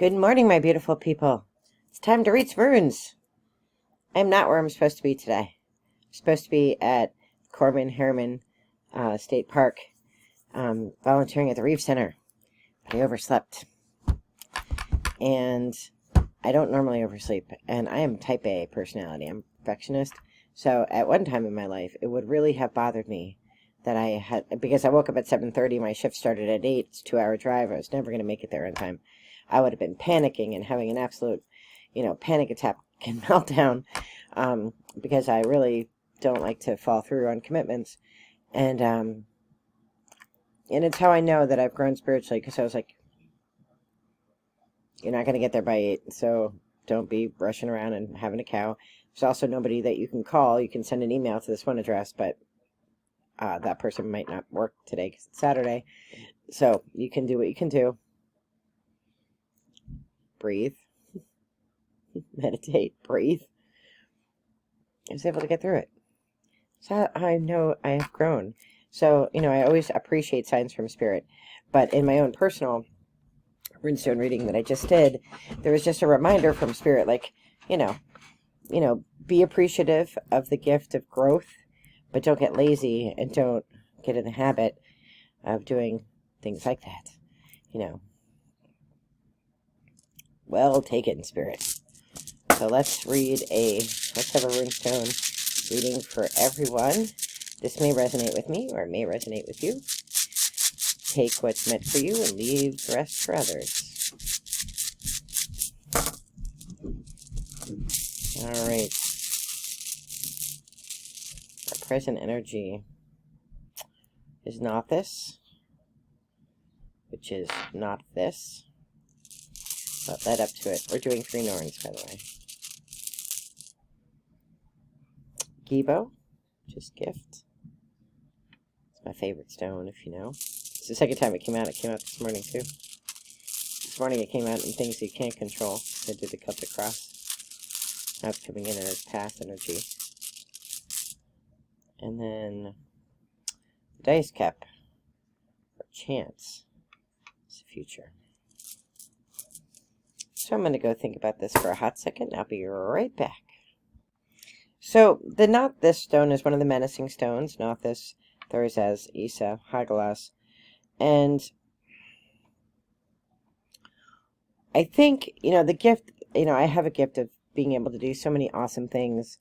Good morning, my beautiful people. It's time to read some runes. I'm not where I'm supposed to be today. I'm supposed to be at Corbin Harriman State Park, volunteering at the Reef Center. But I overslept. And I don't normally oversleep. And I am type A personality. I'm a perfectionist. So at one time in my life, it would really have bothered me that I had, because I woke up at 7:30, my shift started at 8, it's a 2-hour drive, I was never going to make it there in time. I would have been panicking and having an absolute, panic attack and meltdown, because I really don't like to fall through on commitments. And it's how I know that I've grown spiritually, because I was like, you're not going to get there by 8, so don't be rushing around and having a cow. There's also nobody that you can call. You can send an email to this one address, but that person might not work today because it's Saturday. So you can do what you can do. Breathe. Meditate. Breathe. I was able to get through it. So I know I have grown. So, I always appreciate signs from spirit. But in my own personal Rune Stone reading that I just did, there was just a reminder from spirit, like, be appreciative of the gift of growth, but don't get lazy and don't get in the habit of doing things like that. Well taken, spirit. So let's have a Rune Stone reading for everyone. This may resonate with me or it may resonate with you. Take what's meant for you and leave the rest for others. All right. Our present energy is not this, which is not this. But led up to it. We're doing 3 Norns, by the way. Gibo, just gift. It's my favorite stone, if you know. It's the second time it came out. It came out this morning, too. This morning it came out in things you can't control. I did the Celtic Cross. Now it's coming in as past energy. And then the dice cap for chance. It's the future. So I'm going to go think about this for a hot second. I'll be right back. So the Not This stone is one of the menacing stones. Not This, Thurzaz, Isa, Hagelas. And I think, the gift, I have a gift of being able to do so many awesome things,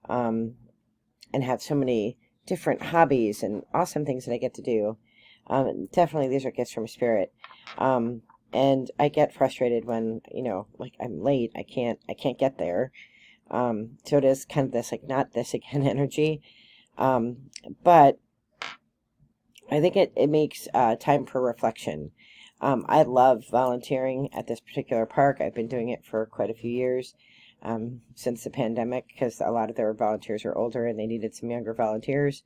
and have so many different hobbies and awesome things that I get to do. Definitely these are gifts from spirit. And I get frustrated when, like I'm late, I can't get there. So it is kind of this, like, not this again energy. But I think it makes time for reflection. I love volunteering at this particular park. I've been doing it for quite a few years, since the pandemic, because a lot of their volunteers are older and they needed some younger volunteers.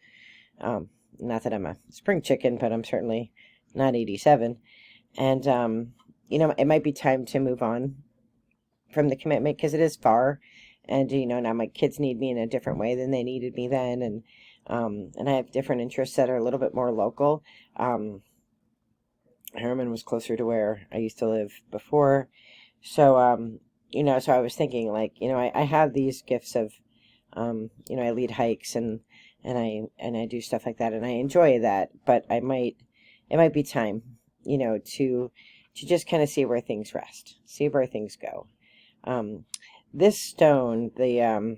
Not that I'm a spring chicken, but I'm certainly not 87. And, it might be time to move on from the commitment because it is far. And, now my kids need me in a different way than they needed me then. And I have different interests that are a little bit more local. Harriman was closer to where I used to live before. So, so I was thinking, like, I have these gifts of, I lead hikes and I do stuff like that and I enjoy that, but it might be time, to just kind of see where things rest, see where things go. This stone, the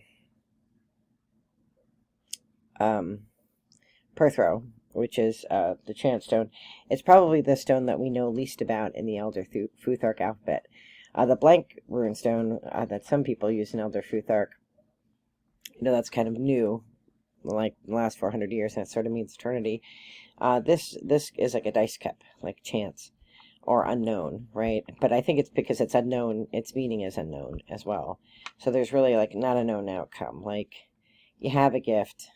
Perthro, which is the chant stone, it's probably the stone that we know least about in the Elder Futhark alphabet. The blank rune stone that some people use in Elder Futhark, that's kind of new, like the last 400 years, and it sort of means eternity. This is like a dice cup, like chance or unknown, right? But I think it's because it's unknown, its meaning is unknown as well. So there's really, like, not a known outcome. Like, you have a gift,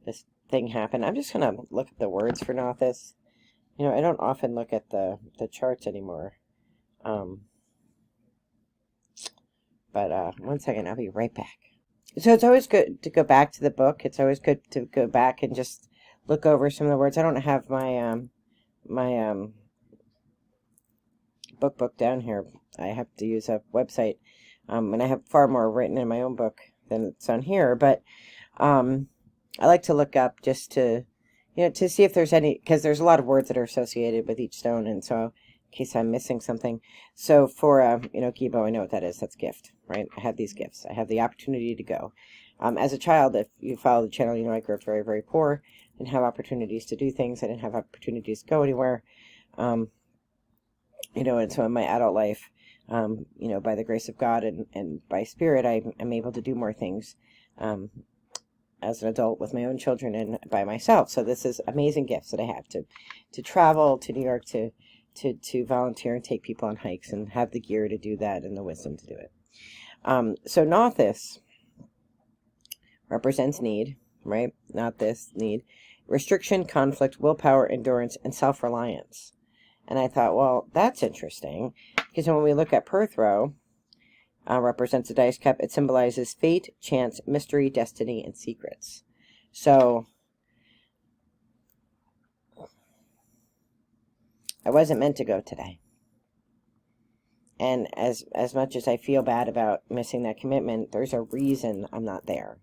this thing happened. I'm just gonna look at the words for Nothis. I don't often look at the charts anymore. But 1 second, I'll be right back. So it's always good to go back to the book. It's always good to go back and just look over some of the words. I don't have my book down here. I have to use a website, and I have far more written in my own book than it's on here. But I like to look up just to, to see if there's any, because there's a lot of words that are associated with each stone, and so in case I'm missing something. So for, Gibo, I know what that is. That's gift, right? I have these gifts. I have the opportunity to go. As a child, if you follow the channel, I grew up very, very poor. Didn't have opportunities to do things. I didn't have opportunities to go anywhere. And so in my adult life, by the grace of God and by Spirit, I'm able to do more things as an adult with my own children and by myself. So this is amazing gifts that I have to travel to New York, to volunteer and take people on hikes and have the gear to do that and the wisdom to do it. So Nothis represents need, right? Not this need. Restriction, conflict, willpower, endurance, and self-reliance. And I thought, well, that's interesting, because when we look at Perthro, represents a dice cup, it symbolizes fate, chance, mystery, destiny, and secrets. So I wasn't meant to go today. And as much as I feel bad about missing that commitment, there's a reason I'm not there.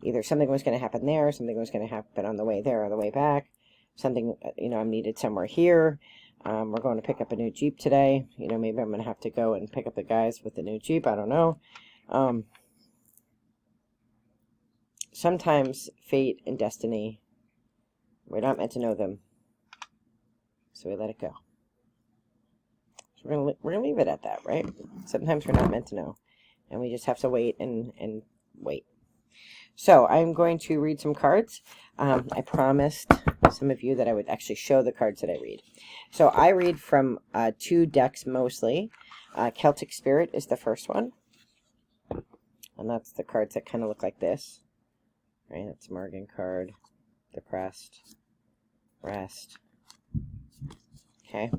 Either something was going to happen there, something was going to happen on the way there or the way back, something, I'm needed somewhere here. We're going to pick up a new Jeep today. Maybe I'm going to have to go and pick up the guys with the new Jeep. I don't know. Sometimes fate and destiny, we're not meant to know them. So we let it go. So we're gonna leave it at that, right? Sometimes we're not meant to know. And we just have to wait and wait. So I'm going to read some cards. I promised some of you that I would actually show the cards that I read. So I read from 2 decks mostly. Celtic Spirit is the first one. And that's the cards that kind of look like this. Right, that's Morgan card. Depressed. Rest. Okay.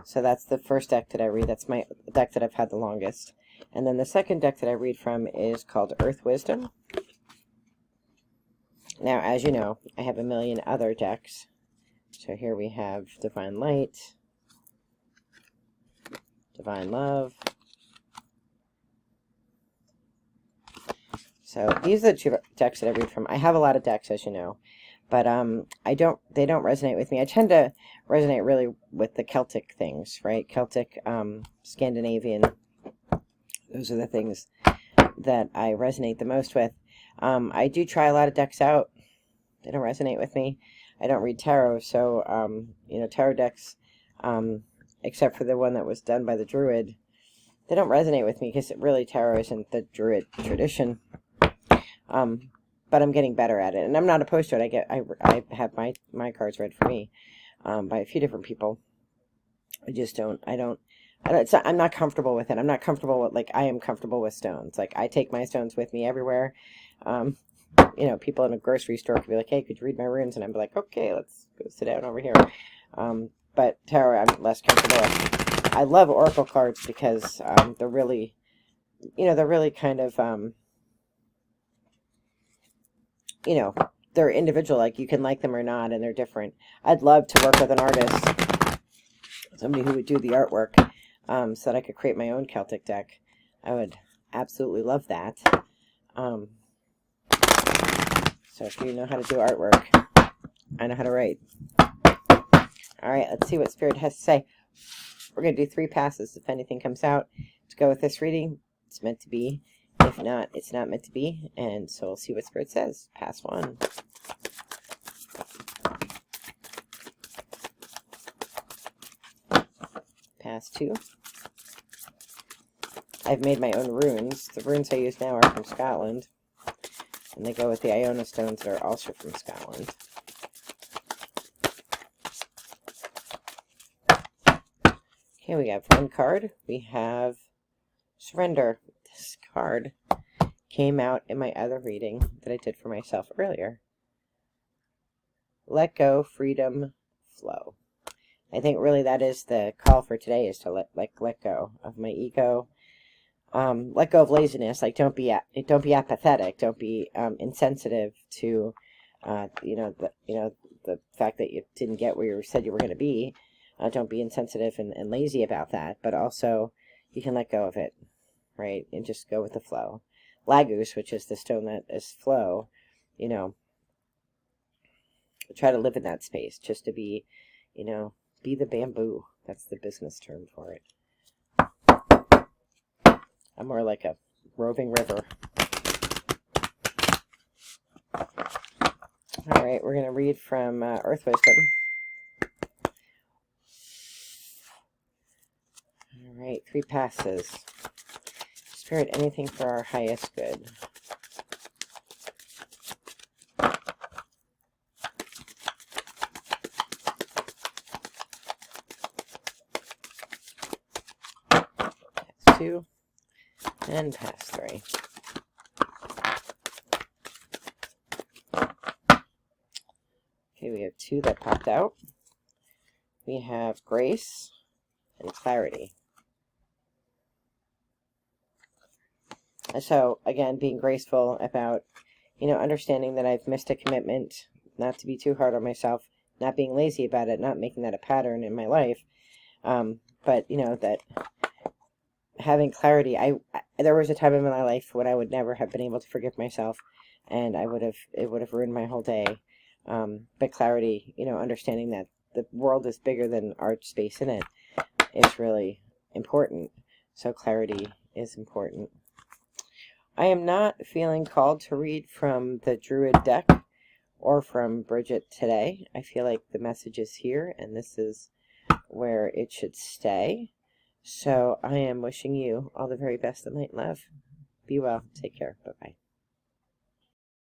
So that's the first deck that I read. That's my deck that I've had the longest. And then the second deck that I read from is called Earth Wisdom. Now, as you know, I have a million other decks. So here we have Divine Light, Divine Love. So these are the 2 decks that I read from. I have a lot of decks, as you know, but they don't resonate with me. I tend to resonate really with the Celtic things, right? Celtic, Scandinavian. Those are the things that I resonate the most with. I do try a lot of decks out. They don't resonate with me. I don't read tarot, so, tarot decks, except for the one that was done by the Druid, they don't resonate with me because tarot isn't the Druid tradition. But I'm getting better at it, and I'm not opposed to it. I have my cards read for me, by a few different people. I'm not comfortable with it. I'm not comfortable with, I am comfortable with stones. I take my stones with me everywhere. People in a grocery store could be like, hey, could you read my runes? And I'd be like, okay, let's go sit down over here. But tarot, I'm less comfortable with. I love oracle cards because they're really kind of, they're individual. You can like them or not, and they're different. I'd love to work with an artist, somebody who would do the artwork, so that I could create my own Celtic deck. I would absolutely love that. So if you know how to do artwork, I know how to write. All right, let's see what Spirit has to say. We're going to do 3 passes. If anything comes out to go with this reading, it's meant to be. If not, it's not meant to be. And so we'll see what Spirit says. Pass 1. Pass 2. I've made my own runes. The runes I use now are from Scotland. And they go with the Iona stones that are also from Scotland. Okay, we have 1 card. We have Surrender. This card came out in my other reading that I did for myself earlier. Let go, freedom, flow. I think really that is the call for today, is to let go of my ego. Let go of laziness. Don't be apathetic. Don't be insensitive to the fact that you didn't get where you said you were going to be. Don't be insensitive and lazy about that, but also you can let go of it, right? And just go with the flow. Lagus, which is the stone that is flow, you know, try to live in that space, just to be, you know, be the bamboo. That's the business term for it. I'm more like a roving river. All right, we're going to read from Earth Wisdom. All right, 3 passes. Spirit, anything for our highest good. Pass 2 and pass 3. Okay, we have 2 that popped out. We have grace and clarity. So, again, being graceful about, you know, understanding that I've missed a commitment, not to be too hard on myself, not being lazy about it, not making that a pattern in my life. But, you know, that having clarity, there was a time in my life when I would never have been able to forgive myself, and it would have ruined my whole day. But clarity, you know, understanding that the world is bigger than our space in it is really important. So clarity is important. I am not feeling called to read from the Druid deck or from Bridget today. I feel like the message is here, and this is where it should stay. So I am wishing you all the very best of light and love. Be well. Take care. Bye-bye.